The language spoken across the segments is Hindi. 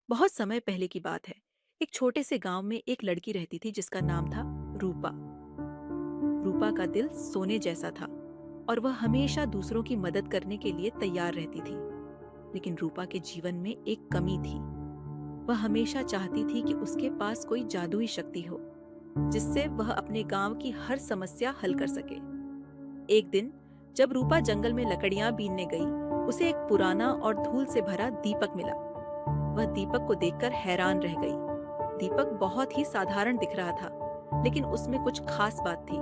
बहुत समय पहले की बात है। एक छोटे से गांव में एक लड़की रहती थी जिसका नाम था रूपा। रूपा का दिल सोने जैसा था और वह हमेशा दूसरों की मदद करने के लिए तैयार रहती थी। लेकिन रूपा के जीवन में एक कमी थी। वह हमेशा चाहती थी कि उसके पास कोई जादुई शक्ति हो जिससे वह अपने गांव की हर समस्या हल कर सके। एक दिन जब रूपा जंगल में लकड़ियां बीनने गई, उसे एक पुराना और धूल से भरा दीपक मिला। वह दीपक को देखकर हैरान रह गई। दीपक बहुत ही साधारण दिख रहा था, लेकिन उसमें कुछ खास बात थी।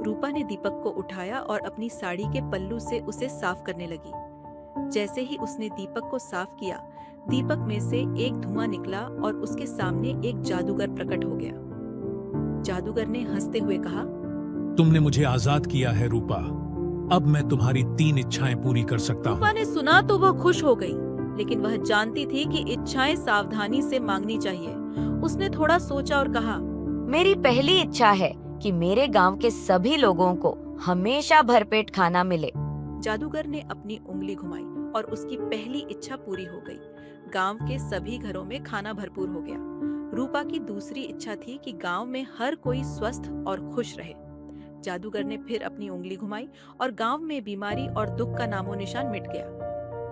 रूपा ने दीपक को उठाया और अपनी साड़ी के पल्लू से उसे साफ करने लगी। जैसे ही उसने दीपक को साफ किया, दीपक में से एक धुआं निकला और उसके सामने एक जादूगर प्रकट हो गया। जादूगर ने हंसते हुए कहा, तुमने मुझे आजाद किया है रूपा। अब मैं तुम्हारी 3 इच्छाएं पूरी कर सकता रूपा हूँ। ने सुना तो वह खुश हो गई, लेकिन वह जानती थी कि इच्छाएं सावधानी से मांगनी चाहिए। उसने थोड़ा सोचा और कहा, मेरी पहली इच्छा है कि मेरे गांव के सभी लोगों को हमेशा भरपेट खाना मिले। जादूगर ने अपनी उंगली घुमाई और उसकी पहली इच्छा पूरी हो गई। गांव के सभी घरों में खाना भरपूर हो गया। रूपा की दूसरी इच्छा थी कि गांव में हर कोई स्वस्थ और खुश रहे। जादूगर ने फिर अपनी उंगली घुमाई और गांव में बीमारी और दुख का नामो निशान मिट गया।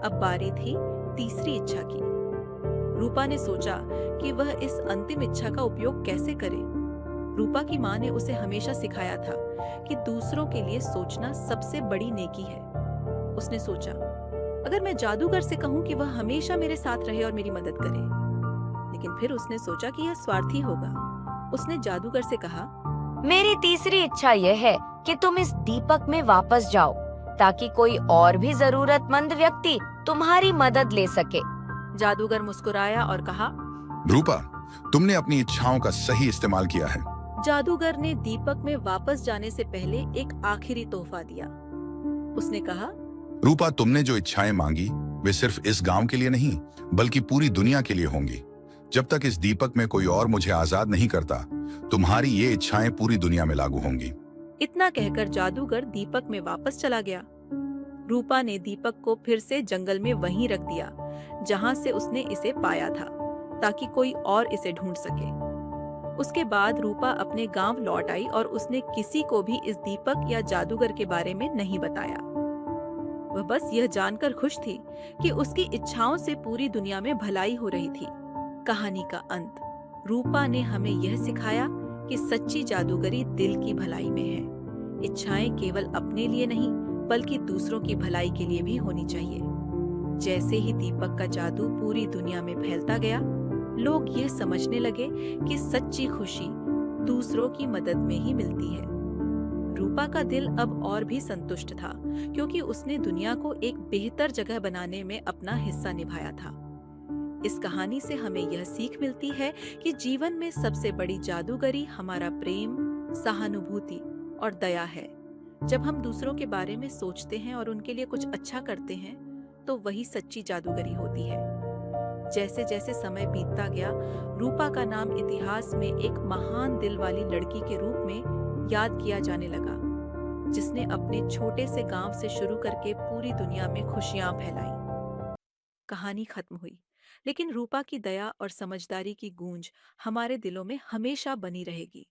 अब बारी थी तीसरी इच्छा की। रूपा ने सोचा कि वह इस अंतिम इच्छा का उपयोग कैसे करे। रूपा की माँ ने उसे हमेशा सिखाया था कि दूसरों के लिए सोचना सबसे बड़ी नेकी है। उसने सोचा, अगर मैं जादूगर से कहूँ कि वह हमेशा मेरे साथ रहे और मेरी मदद करे। लेकिन फिर उसने सोचा कि यह स्वार्थी होगा। उसने जादूगर से कहा, मेरी तीसरी इच्छा यह है कि तुम इस दीपक में वापस जाओ ताकि कोई और भी जरूरतमंद व्यक्ति तुम्हारी मदद ले सके। जादूगर मुस्कुराया और कहा, रूपा, तुमने अपनी इच्छाओं का सही इस्तेमाल किया है। जादूगर ने दीपक में वापस जाने से पहले एक आखिरी तोहफा दिया। उसने कहा, रूपा, तुमने जो इच्छाएं मांगी वे सिर्फ इस गांव के लिए नहीं बल्कि पूरी दुनिया के लिए होंगी। जब तक इस दीपक में कोई और मुझे आजाद नहीं करता, तुम्हारी ये इच्छाएं पूरी दुनिया में लागू होंगी। इतना कहकर जादूगर दीपक में वापस चला गया। रूपा ने दीपक को फिर से जंगल में वहीं रख दिया जहां से उसने इसे पाया था, ताकि कोई और इसे ढूंढ सके। उसके बाद रूपा अपने गांव लौट आई और उसने किसी को भी इस दीपक या जादूगर के बारे में नहीं बताया। वह बस यह जानकर खुश थी कि उसकी इच्छाओं से पूरी दुनिया में भलाई हो रही थी। कहानी का अंत। रूपा ने हमें यह सिखाया कि सच्ची जादूगरी दिल की भलाई में है। इच्छाएं केवल अपने लिए नहीं बल्कि दूसरों की भलाई के लिए भी होनी चाहिए। जैसे ही दीपक का जादू पूरी दुनिया में फैलता गया, लोग यह समझने लगे कि सच्ची खुशी दूसरों की मदद में ही मिलती है। रूपा का दिल अब और भी संतुष्ट था, क्योंकि उसने दुनिया को एक बेहतर जगह बनाने में अपना हिस्सा निभाया था। इस कहानी से हमें यह सीख मिलती है कि जीवन में सबसे बड़ी जादूगरी हमारा प्रेम, सहानुभूति और दया है। जब हम दूसरों के बारे में सोचते हैं और उनके लिए कुछ अच्छा करते हैं, तो वही सच्ची जादूगरी होती है। जैसे जैसे समय बीतता गया, रूपा का नाम इतिहास में एक महान दिल वाली लड़की के रूप में याद किया जाने लगा, जिसने अपने छोटे से गांव से शुरू करके पूरी दुनिया में खुशियां फैलाई। कहानी खत्म हुई, लेकिन रूपा की दया और समझदारी की गूंज हमारे दिलों में हमेशा बनी रहेगी।